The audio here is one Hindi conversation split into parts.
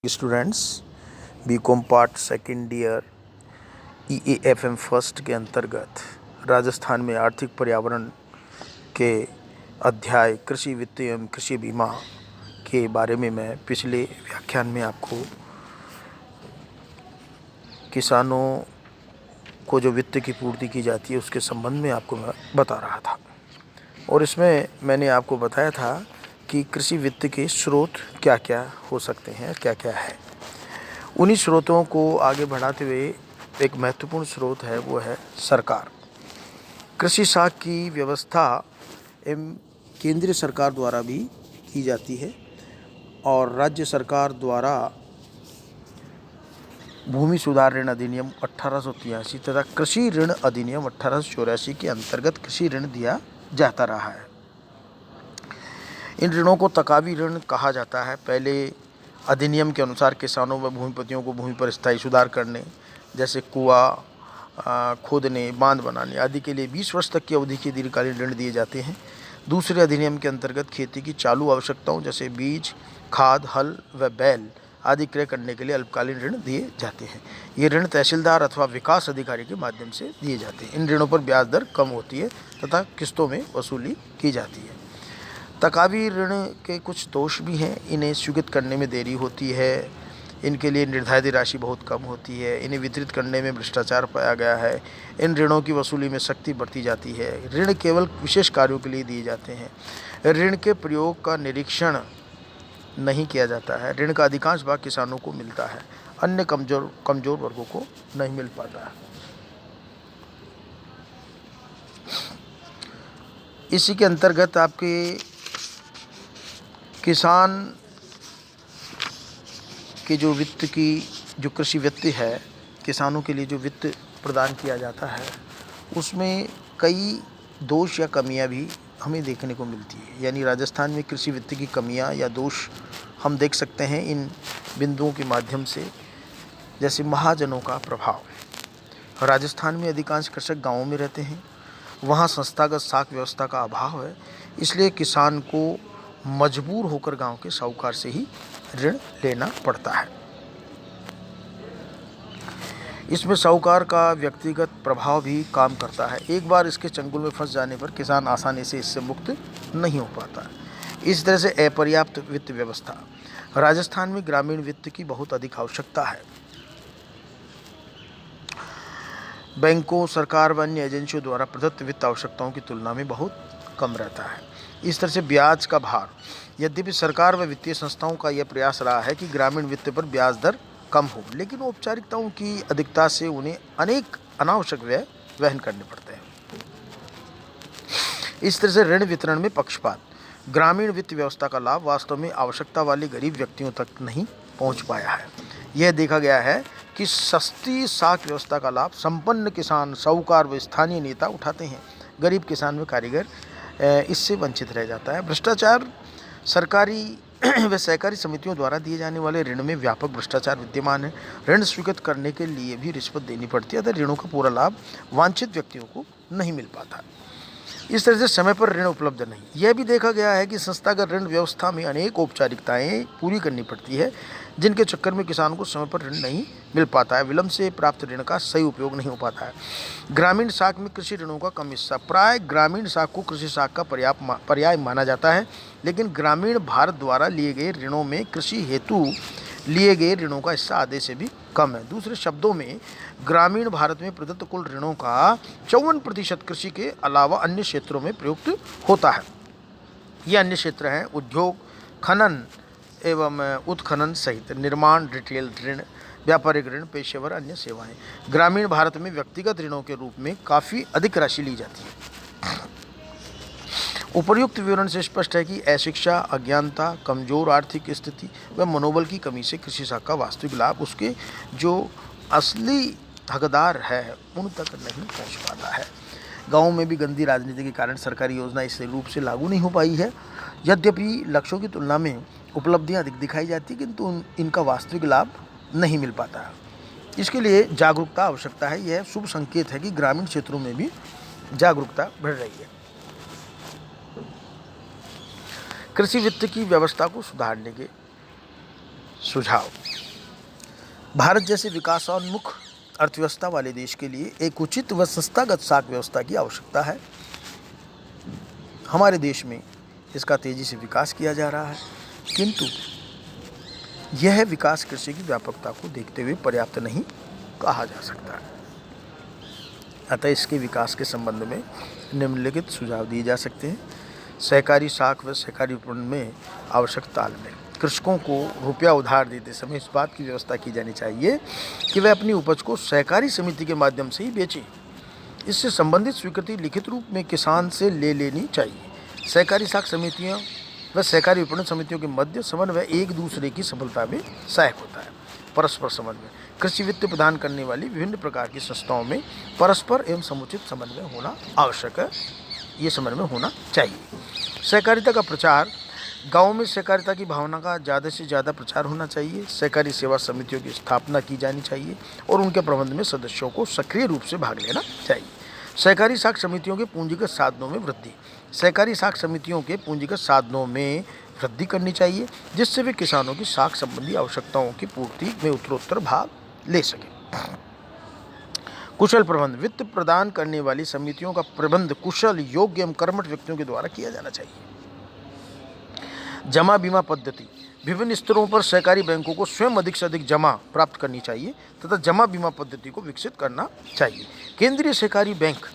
Students BCom part second year EAFM first के अंतर्गत राजस्थान में आर्थिक पर्यावरण के अध्याय कृषि वित्त एवं कृषि बीमा के बारे में मैं पिछले व्याख्यान में आपको किसानों को जो वित्त की पूर्ति की जाती है उसके संबंध में आपको मैं बता रहा था। और इसमें मैंने आपको बताया था कि कृषि वित्त के स्रोत क्या क्या हो सकते हैं, क्या क्या है। उन्हीं स्रोतों को आगे बढ़ाते हुए एक महत्वपूर्ण स्रोत है, वो है सरकार। कृषि साख की व्यवस्था केंद्रीय सरकार द्वारा भी की जाती है और राज्य सरकार द्वारा भूमि सुधार ऋण अधिनियम 1883 तथा कृषि ऋण अधिनियम 1884 के अंतर्गत कृषि ऋण दिया जाता रहा है। इन ऋणों को तकावी ऋण कहा जाता है। पहले अधिनियम के अनुसार किसानों व भूमिपतियों को भूमि पर स्थायी सुधार करने, जैसे कुआं खोदने, बांध बनाने आदि के लिए 20 वर्ष तक की अवधि के दीर्घकालीन ऋण दिए जाते हैं। दूसरे अधिनियम के अंतर्गत खेती की चालू आवश्यकताओं जैसे बीज, खाद, हल व बैल आदि क्रय करने के लिए अल्पकालीन ऋण दिए जाते हैं। ये ऋण तहसीलदार अथवा विकास अधिकारी के माध्यम से दिए जाते हैं। इन ऋणों पर ब्याज दर कम होती है तथा किस्तों में वसूली की जाती है। तकावी ऋण के कुछ दोष भी हैं। इन्हें स्वीकृत करने में देरी होती है, इनके लिए निर्धारित राशि बहुत कम होती है, इन्हें वितरित करने में भ्रष्टाचार पाया गया है, इन ऋणों की वसूली में सख्ती बरती जाती है, ऋण केवल विशेष कार्यों के लिए दिए जाते हैं, ऋण के प्रयोग का निरीक्षण नहीं किया जाता है, ऋण का अधिकांश भाग किसानों को मिलता है, अन्य कमजोर वर्गों को नहीं मिल पाता है। इसी के अंतर्गत आपके किसान के जो वित्त की जो कृषि वित्त है, किसानों के लिए जो वित्त प्रदान किया जाता है, उसमें कई दोष या कमियां भी हमें देखने को मिलती है। यानी राजस्थान में कृषि वित्त की कमियां या दोष हम देख सकते हैं इन बिंदुओं के माध्यम से। जैसे महाजनों का प्रभाव। राजस्थान में अधिकांश कृषक गाँवों में रहते हैं, वहाँ संस्थागत साख व्यवस्था का अभाव है, इसलिए किसान को मजबूर होकर गांव के साहूकार से ही ऋण लेना पड़ता है। इसमें साहूकार का व्यक्तिगत प्रभाव भी काम करता है। एक बार इसके चंगुल में फंस जाने पर किसान आसानी से इससे मुक्त नहीं हो पाता। इस तरह से अपर्याप्त वित्त व्यवस्था। राजस्थान में ग्रामीण वित्त की बहुत अधिक आवश्यकता है। बैंकों, सरकार व अन्य एजेंसियों द्वारा प्रदत्त वित्त आवश्यकताओं की तुलना में बहुत कम रहता है। इस तरह से ब्याज का भार। यद्यपि सरकार व वित्तीय संस्थाओं का यह प्रयास रहा है कि ग्रामीण वित्त पर ब्याज दर कम हो, लेकिन औपचारिकताओं की अधिकता से उन्हें अनेक अनावश्यक व्यय वहन करने पड़ते हैं। इस तरह से ऋण वितरण में पक्षपात। ग्रामीण वित्त व्यवस्था का लाभ वास्तव में आवश्यकता वाले गरीब व्यक्तियों तक नहीं पहुंच पाया है। यह देखा गया है कि सस्ती साख व्यवस्था का लाभ संपन्न किसान, साहूकार व स्थानीय नेता उठाते हैं। गरीब किसान व कारीगर इससे वंचित रह जाता है। भ्रष्टाचार। सरकारी व सहकारी समितियों द्वारा दिए जाने वाले ऋण में व्यापक भ्रष्टाचार विद्यमान है। ऋण स्वीकृत करने के लिए भी रिश्वत देनी पड़ती है, अतः ऋणों का पूरा लाभ वांछित व्यक्तियों को नहीं मिल पाता। इस तरह से समय पर ऋण उपलब्ध नहीं। यह भी देखा गया है कि संस्थागत ऋण व्यवस्था में अनेक औपचारिकताएं पूरी करनी पड़ती है, जिनके चक्कर में किसान को समय पर ऋण नहीं मिल पाता है। विलंब से प्राप्त ऋण का सही उपयोग नहीं हो पाता है। ग्रामीण साख में कृषि ऋणों का कम हिस्सा। प्राय ग्रामीण साख को कृषि साख का पर्याय माना जाता है, लेकिन ग्रामीण भारत द्वारा लिए गए ऋणों में कृषि हेतु लिए गए ऋणों का हिस्सा आधे से भी कम है। दूसरे शब्दों में ग्रामीण भारत में प्रदत्त कुल ऋणों का 54% कृषि के अलावा अन्य क्षेत्रों में प्रयुक्त होता है। ये अन्य क्षेत्र हैं उद्योग, खनन एवं उत्खनन सहित निर्माण, रिटेल ऋण, व्यापारिक ऋण, पेशेवर अन्य सेवाएं। ग्रामीण भारत में व्यक्तिगत ऋणों के रूप में काफ़ी अधिक राशि ली जाती है। उपर्युक्त विवरण से स्पष्ट है कि अशिक्षा, अज्ञानता, कमजोर आर्थिक स्थिति व मनोबल की कमी से कृषि साख का वास्तविक लाभ उसके जो असली हकदार है उन तक नहीं पहुंच पाता है। गाँव में भी गंदी राजनीति के कारण सरकारी योजना इस रूप से लागू नहीं हो पाई है। यद्यपि लक्ष्यों की तुलना में उपलब्धियां अधिक दिखाई जाती, किंतु इनका वास्तविक लाभ नहीं मिल पाता है। इसके लिए जागरूकता आवश्यकता है। यह शुभ संकेत है कि ग्रामीण क्षेत्रों में भी जागरूकता बढ़ रही है। कृषि वित्त की व्यवस्था को सुधारने के सुझाव। भारत जैसे विकासोन्मुख अर्थव्यवस्था वाले देश के लिए एक उचित व संस्थागत साख व्यवस्था की आवश्यकता है। हमारे देश में इसका तेजी से विकास किया जा रहा है, किंतु यह विकास कृषि की व्यापकता को देखते हुए पर्याप्त नहीं कहा जा सकता है। अतः इसके विकास के संबंध में निम्नलिखित सुझाव दिए जा सकते हैं। सहकारी साख व सहकारी विपणन में आवश्यक तालमेल। कृषकों को रुपया उधार देते समय इस बात की व्यवस्था की जानी चाहिए कि वे अपनी उपज को सहकारी समिति के माध्यम से ही बेचें। इससे संबंधित स्वीकृति लिखित रूप में किसान से ले लेनी चाहिए। सहकारी साख समितियां व सहकारी विपणन समितियों के मध्य समन्वय एक दूसरे की सफलता में सहायक होता है। परस्पर समन्वय। कृषि वित्त प्रदान करने वाली विभिन्न प्रकार की संस्थाओं में परस्पर एवं समुचित समन्वय होना आवश्यक है। ये समन्वय होना चाहिए। सहकारिता का प्रचार। गाँव में सहकारिता की भावना का ज़्यादा से ज़्यादा प्रचार होना चाहिए। सहकारी सेवा समितियों की स्थापना की जानी चाहिए और उनके प्रबंध में सदस्यों को सक्रिय रूप से भाग लेना चाहिए। सहकारी साख समितियों के पूंजीगत साधनों में वृद्धि। सहकारी साख समितियों के पूंजीगत साधनों में वृद्धि करनी चाहिए, जिससे वे किसानों की साख संबंधी आवश्यकताओं की पूर्ति में उत्तरोत्तर भाग ले सकें। कुशल प्रबंध। वित्त प्रदान करने वाली समितियों का प्रबंध कुशल, योग्य एवं कर्मठ व्यक्तियों के द्वारा किया जाना चाहिए। जमा बीमा पद्धति। विभिन्न स्तरों पर सहकारी बैंकों को स्वयं अधिक से अधिक जमा प्राप्त करनी चाहिए तथा जमा बीमा पद्धति को विकसित करना चाहिए। केंद्रीय सहकारी बैंक।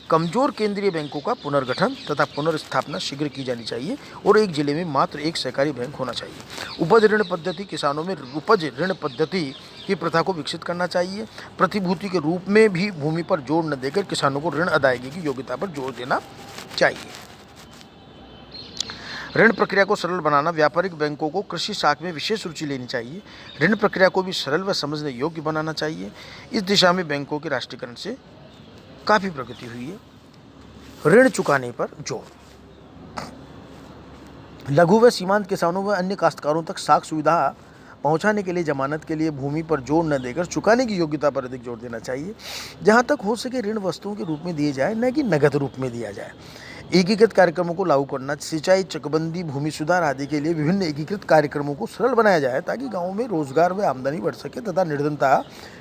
कमजोर केंद्रीय बैंकों का पुनर्गठन तथा पुनर्स्थापना शीघ्र की जानी चाहिए और एक जिले में मात्र एक सहकारी बैंक होना चाहिए। उपज ऋण पद्धति। किसानों में उपज ऋण पद्धति की प्रथा को विकसित करना चाहिए। प्रतिभूति के रूप में भी भूमि पर जोर न देकर किसानों को ऋण अदायगी की योग्यता पर जोर देना चाहिए। ऋण प्रक्रिया को सरल बनाना। व्यापारिक बैंकों को कृषि साख में विशेष रुचि लेनी चाहिए। ऋण प्रक्रिया को भी सरल व समझने योग्य बनाना चाहिए। इस दिशा में बैंकों के राष्ट्रीयकरण से काफ़ी प्रगति हुई है। ऋण चुकाने पर जोर। लघु व सीमांत किसानों व अन्य काश्तकारों तक साख सुविधा पहुंचाने के लिए जमानत के लिए भूमि पर जोर न देकर चुकाने की योग्यता पर अधिक जोर देना चाहिए। जहां तक हो सके ऋण वस्तुओं के रूप में दिए जाए, न कि नगद रूप में दिया जाए। एकीकृत कार्यक्रमों को लागू करना। सिंचाई, चकबंदी, भूमि सुधार आदि के लिए विभिन्न एकीकृत कार्यक्रमों को सरल बनाया जाए ताकि गाँव में रोजगार व आमदनी बढ़ सके तथा निर्धनता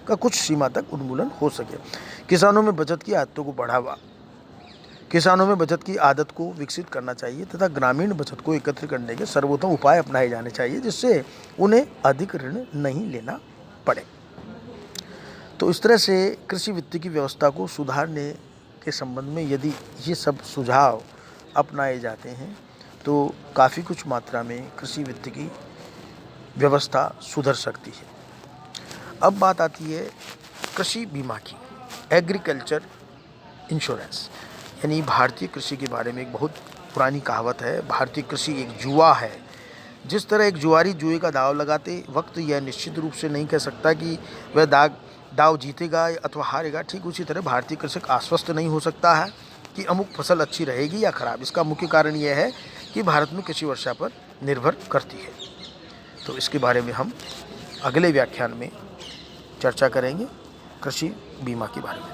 का कुछ सीमा तक उन्मूलन हो सके। किसानों में बचत की आदतों को बढ़ावा। किसानों में बचत की आदत को विकसित करना चाहिए तथा ग्रामीण बचत को एकत्र करने के सर्वोत्तम उपाय अपनाए जाने चाहिए, जिससे उन्हें अधिक ऋण नहीं लेना पड़े। तो इस तरह से कृषि वित्त की व्यवस्था को सुधारने के संबंध में यदि ये सब सुझाव अपनाए जाते हैं तो काफ़ी कुछ मात्रा में कृषि वित्त की व्यवस्था सुधर सकती है। अब बात आती है कृषि बीमा की। एग्रीकल्चर इंश्योरेंस यानी भारतीय कृषि के बारे में एक बहुत पुरानी कहावत है, भारतीय कृषि एक जुआ है। जिस तरह एक जुआरी जुए का दाव लगाते वक्त यह निश्चित रूप से नहीं कह सकता कि वह दाव जीतेगा अथवा हारेगा, ठीक उसी तरह भारतीय कृषक आश्वस्त नहीं हो सकता है कि अमुक फसल अच्छी रहेगी या खराब। इसका मुख्य कारण यह है कि भारत में कृषि वर्षा पर निर्भर करती है। तो इसके बारे में हम अगले व्याख्यान में चर्चा करेंगे, कृषि बीमा के बारे में।